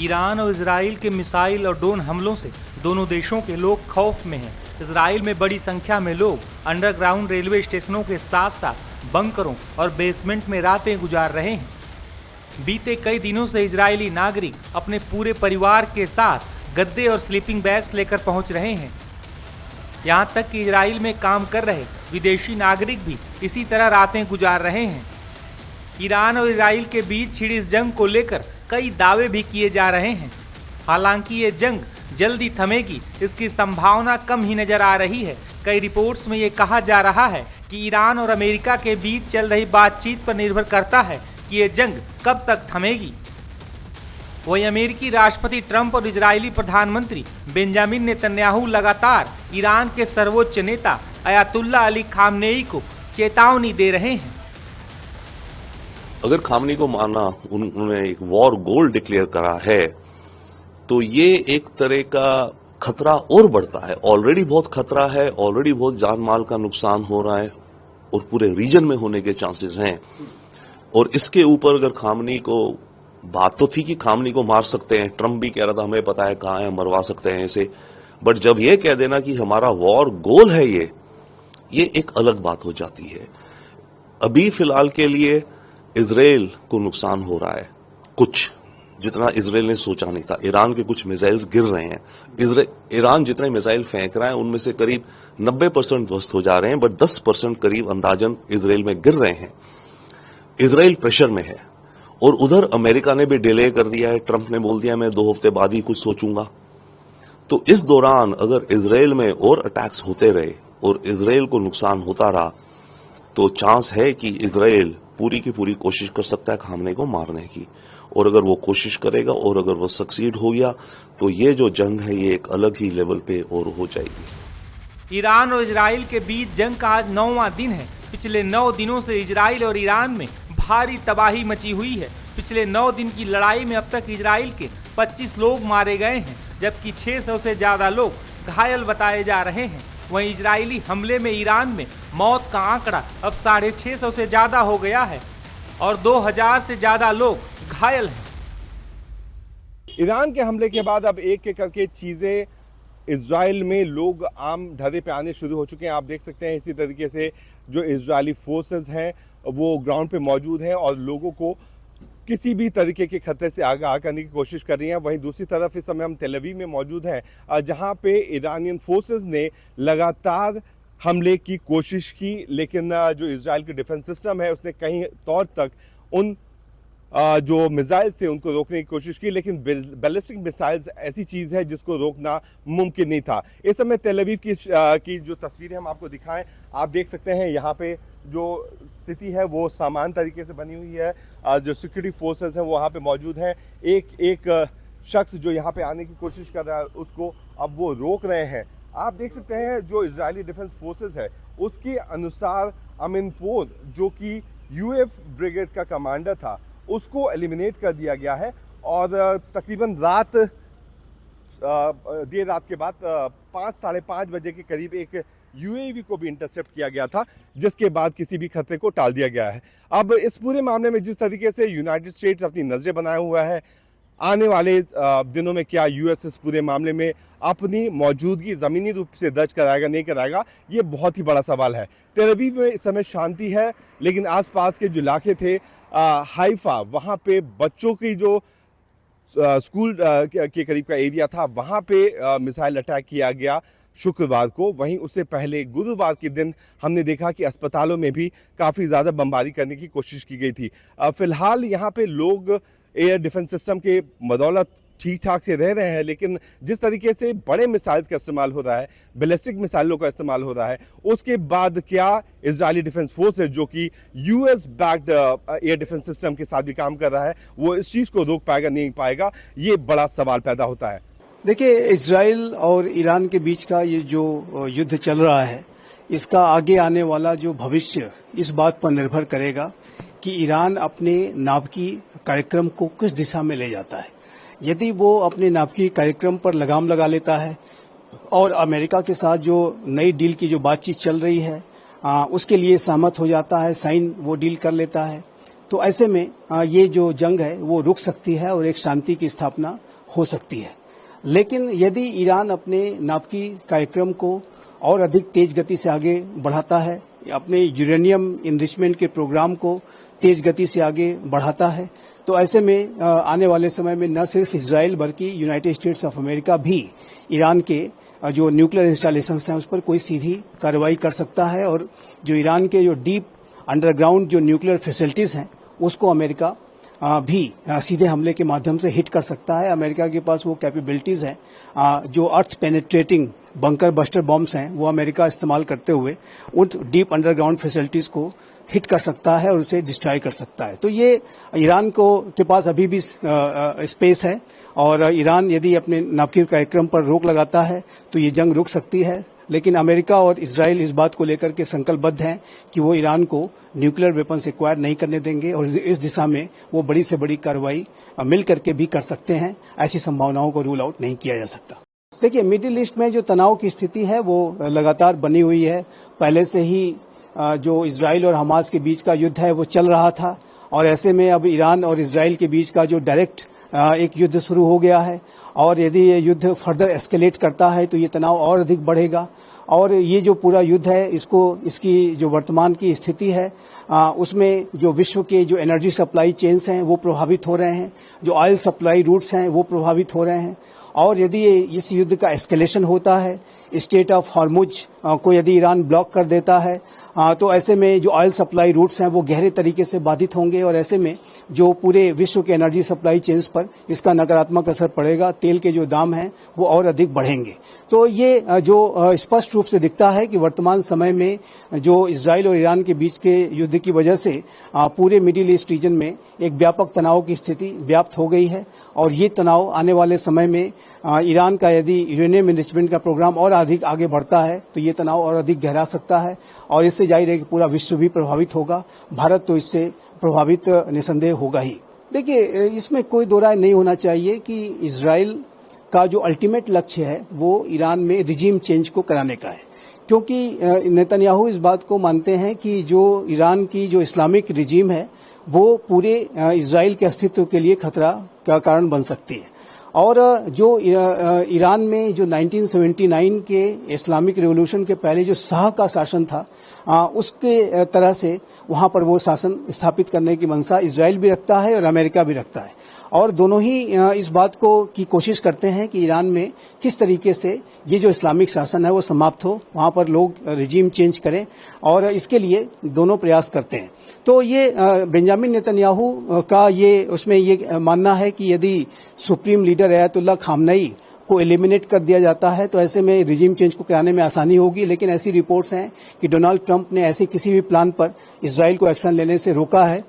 Iran और Israel के missile और ड्रोन हमलों से दोनों देशों के लोग खौफ में हैं। इजराइल में बड़ी संख्या में लोग अंडरग्राउंड रेलवे स्टेशनों के साथ साथ बंकरों और बेसमेंट में रातें गुजार रहे हैं। बीते कई दिनों से इजरायली नागरिक अपने पूरे परिवार के साथ गद्दे और स्लीपिंग बैग्स लेकर पहुंच रहे हैं। यहां तक कि इजराइल में काम कर रहे विदेशी नागरिक भी इसी तरह रातें गुजार रहे हैं। ईरान और इजराइल के बीच छिड़ी इस जंग को लेकर कई दावे भी किए जा रहे हैं। हालांकि ये जंग जल्दी थमेगी, इसकी संभावना कम ही नजर आ रही है। कई रिपोर्ट्स में ये कहा जा रहा है कि ईरान और अमेरिका के बीच चल रही बातचीत पर निर्भर करता है कि ये जंग कब तक थमेगी। वहीं अमेरिकी राष्ट्रपति ट्रंप और इजरायली प्रधानमंत्री बेंजामिन नेतन्याहू लगातार ईरान के सर्वोच्च नेता अयातुल्ला अली खामनेई को चेतावनी दे रहे हैं। अगर खामनेई को माना उन्होंने एक वॉर गोल डिक्लेयर करा है तो ये एक तरह का खतरा और बढ़ता है। ऑलरेडी बहुत खतरा है, ऑलरेडी बहुत जान माल का नुकसान हो रहा है और पूरे रीजन में होने के चांसेस हैं। और इसके ऊपर अगर खामनेई को, बात तो थी कि खामनेई को मार सकते हैं, ट्रंप भी कह रहा था हमें पता है कहां है, मरवा सकते हैं इसे, बट जब ये कह देना कि हमारा वॉर गोल है ये एक अलग बात हो जाती है। अभी फिलहाल के लिए इजराइल को नुकसान हो रहा है कुछ, जितना इजराइल ने सोचा नहीं था। ईरान के कुछ मिसाइल्स गिर रहे हैं। ईरान जितने मिसाइल फेंक रहा है उनमें से करीब 90% ध्वस्त हो जा रहे हैं, बट 10% करीब अंदाजन इजराइल में गिर रहे हैं। इजराइल प्रेशर में है और उधर अमेरिका ने भी डिले कर दिया है। ट्रंप ने बोल दिया मैं 2 हफ्ते बाद ही कुछ सोचूंगा। तो इस दौरान अगर इजराइल में और अटैक्स होते रहे और इजराइल को नुकसान होता रहा तो चांस है कि इजराइल पूरी की पूरी कोशिश कर सकता है खामनेई को मारने की। और अगर वो कोशिश करेगा और अगर वो सक्सीड हो गया तो ये जो जंग है ये एक अलग ही लेवल पे और हो जाएगी। ईरान और इजराइल के बीच जंग का आज 9वां दिन है। पिछले 9 दिनों से इजराइल और ईरान में भारी तबाही मची हुई है। पिछले 9 दिन की लड़ाई में अब तक इजराइल के 25 लोग मारे गए हैं, जबकि 600 से ज्यादा लोग घायल बताए जा रहे हैं। वहीं इजरायली हमले में ईरान में मौत का आंकड़ा अब 650 से ज्यादा हो गया है और 2000 से ज्यादा लोग घायल हैं। ईरान के हमले के बाद अब एक एक करके चीजें इजराइल में लोग आम ढर्रे पे आने शुरू हो चुके हैं। आप देख सकते हैं इसी तरीके से जो इजरायली फोर्सेस हैं वो ग्राउंड पे मौजूद हैं और लोगों को किसी भी तरीके के खतरे से आगाह करने की कोशिश कर रही हैं। वहीं दूसरी तरफ इस समय हम तेल अवीव में मौजूद हैं जहां पे ईरानियन फोर्सेस ने लगातार हमले की कोशिश की, लेकिन जो इजराइल की डिफेंस सिस्टम है उसने कहीं तौर तक उन जो मिसाइल्स थे उनको रोकने की कोशिश की, लेकिन बैलिस्टिक मिसाइल्स ऐसी चीज़ है जिसको रोकना मुमकिन नहीं था। इस समय तेल अवीव की जो तस्वीरें हम आपको दिखाएं, आप देख सकते हैं यहाँ पे जो स्थिति है वो सामान्य तरीके से बनी हुई है। जो सिक्योरिटी फोर्सेस हैं वो वहाँ पे मौजूद हैं। एक शख्स जो यहाँ पे आने की कोशिश कर रहा है उसको अब वो रोक रहे हैं। आप देख सकते हैं जो इजरायली डिफेंस फोर्सेस है उसके अनुसार अमिनपोर जो कि यूएफ ब्रिगेड का कमांडर था उसको एलिमिनेट कर दिया गया है और तकरीबन देर रात के बाद 5 साढ़े 5 बजे के करीब एक यूएवी को भी इंटरसेप्ट किया गया था, जिसके बाद किसी भी खतरे को टाल दिया गया है। अब इस पूरे मामले में जिस तरीके से यूनाइटेड स्टेट्स अपनी नजरें बनाए हुआ है, आने वाले दिनों में क्या यूएस इस पूरे मामले में अपनी मौजूदगी ज़मीनी रूप से दर्ज कराएगा नहीं कराएगा, ये बहुत ही बड़ा सवाल है। तेल अवीव में इस समय शांति है, लेकिन आसपास के जो इलाके थे हाइफा, वहाँ पे बच्चों की जो स्कूल के करीब का एरिया था वहाँ पे मिसाइल अटैक किया गया शुक्रवार को। वहीं उससे पहले गुरुवार के दिन हमने देखा कि अस्पतालों में भी काफ़ी ज़्यादा बमबारी करने की कोशिश की गई थी। फिलहाल यहाँ पे लोग एयर डिफेंस सिस्टम के बदौलत ठीक ठाक से रह रहे हैं, लेकिन जिस तरीके से बड़े मिसाइल्स का इस्तेमाल हो रहा है, बैलिस्टिक मिसाइलों का इस्तेमाल हो रहा है, उसके बाद क्या इजरायली डिफेंस फोर्स है जो कि US backed air defence system के साथ भी काम कर रहा है, वो इस चीज़ को रोक पाएगा नहीं पाएगा, ये बड़ा सवाल पैदा होता है। देखिए, इजराइल और ईरान के बीच का ये जो युद्ध चल रहा है, इसका आगे आने वाला जो भविष्य इस बात पर निर्भर करेगा कि ईरान अपने नाभिकीय कार्यक्रम को किस दिशा में ले जाता है। यदि वो अपने नाभिकीय कार्यक्रम पर लगाम लगा लेता है और अमेरिका के साथ जो नई डील की जो बातचीत चल रही है उसके लिए सहमत हो जाता है, साइन वो डील कर लेता है, तो ऐसे में ये जो जंग है वो रुक सकती है और एक शांति की स्थापना हो सकती है। लेकिन यदि ईरान अपने नाभिकीय कार्यक्रम को और अधिक तेज गति से आगे बढ़ाता है, अपने यूरेनियम इनरिचमेंट के प्रोग्राम को तेज गति से आगे बढ़ाता है, तो ऐसे में आने वाले समय में न सिर्फ इजराइल बल्कि यूनाइटेड स्टेट्स ऑफ अमेरिका भी ईरान के जो न्यूक्लियर इंस्टॉलेशंस हैं उस पर कोई सीधी कार्रवाई कर सकता है और जो ईरान के जो डीप अंडरग्राउंड जो न्यूक्लियर फैसिलिटीज हैं उसको अमेरिका भी सीधे हमले के माध्यम से हिट कर सकता है। अमेरिका के पास वो कैपेबिलिटीज हैं, जो अर्थ पेनिट्रेटिंग बंकर बस्टर बॉम्ब्स हैं वो अमेरिका इस्तेमाल करते हुए उन डीप अंडरग्राउंड फैसिलिटीज को हिट कर सकता है और उसे डिस्ट्रॉय कर सकता है। तो ये ईरान के पास अभी भी स्पेस है और ईरान यदि अपने नाभिकीय कार्यक्रम पर रोक लगाता है तो ये जंग रुक सकती है। लेकिन अमेरिका और इजराइल इस बात को लेकर के संकल्पबद्ध हैं कि वो ईरान को न्यूक्लियर वेपन्स एक्वायर नहीं करने देंगे और इस दिशा में वो बड़ी से बड़ी कार्रवाई मिल करके भी कर सकते हैं। ऐसी संभावनाओं को रूल आउट नहीं किया जा सकता। देखिए, मिडिल ईस्ट में जो तनाव की स्थिति है वो लगातार बनी हुई है। पहले से ही जो इजराइल और हमास के बीच का युद्ध है वो चल रहा था और ऐसे में अब ईरान और इजराइल के बीच का जो डायरेक्ट एक युद्ध शुरू हो गया है और यदि ये युद्ध फर्दर एस्केलेट करता है तो ये तनाव और अधिक बढ़ेगा और ये जो पूरा युद्ध है इसकी जो वर्तमान की स्थिति है उसमें जो विश्व के जो एनर्जी सप्लाई चेन्स हैं वो प्रभावित हो रहे हैं, जो ऑयल सप्लाई रूट्स हैं वो प्रभावित हो रहे हैं और यदि इस युद्ध का एस्केलेशन होता है, स्टेट ऑफ हॉर्मुज को यदि ईरान ब्लॉक कर देता है तो ऐसे में जो ऑयल सप्लाई रूट्स हैं वो गहरे तरीके से बाधित होंगे और ऐसे में जो पूरे विश्व के एनर्जी सप्लाई चेन्स पर इसका नकारात्मक असर पड़ेगा। तेल के जो दाम हैं वो और अधिक बढ़ेंगे। तो ये जो स्पष्ट रूप से दिखता है कि वर्तमान समय में जो इजराइल और ईरान के बीच के युद्ध की वजह से पूरे मिडिल ईस्ट रीजन में एक व्यापक तनाव की स्थिति व्याप्त हो गई है और ये तनाव आने वाले समय में ईरान का यदि यूरेनियम इनरिचमेंट का प्रोग्राम और अधिक आगे बढ़ता है तो ये तनाव और अधिक गहरा सकता है और इससे जाहिर है कि पूरा विश्व भी प्रभावित होगा। भारत तो इससे प्रभावित निसंदेह होगा ही। देखिए, इसमें कोई दो राय नहीं होना चाहिए कि इजराइल का जो अल्टीमेट लक्ष्य है वो ईरान में रिजीम चेंज को कराने का है, क्योंकि नेतन्याहू इस बात को मानते हैं कि जो ईरान की जो इस्लामिक रिजीम है वो पूरे इजराइल के अस्तित्व के लिए खतरा का कारण बन सकती है और जो ईरान में जो 1979 के इस्लामिक रिवॉल्यूशन के पहले जो शाह का शासन था उसके तरह से वहां पर वो शासन स्थापित करने की मंशा इजराइल भी रखता है और अमेरिका भी रखता है और दोनों ही इस बात की कोशिश करते हैं कि ईरान में किस तरीके से ये जो इस्लामिक शासन है वो समाप्त हो, वहां पर लोग रिजीम चेंज करें और इसके लिए दोनों प्रयास करते हैं। तो ये बेंजामिन नेतन्याहू का उसमें ये मानना है कि यदि सुप्रीम लीडर अयातुल्लाह खामनेई को एलिमिनेट कर दिया जाता है तो ऐसे में रिजीम चेंज को कराने में आसानी होगी। लेकिन ऐसी रिपोर्ट्स हैं कि डोनाल्ड ट्रंप ने ऐसे किसी भी प्लान पर इजराइल को एक्शन लेने से रोका है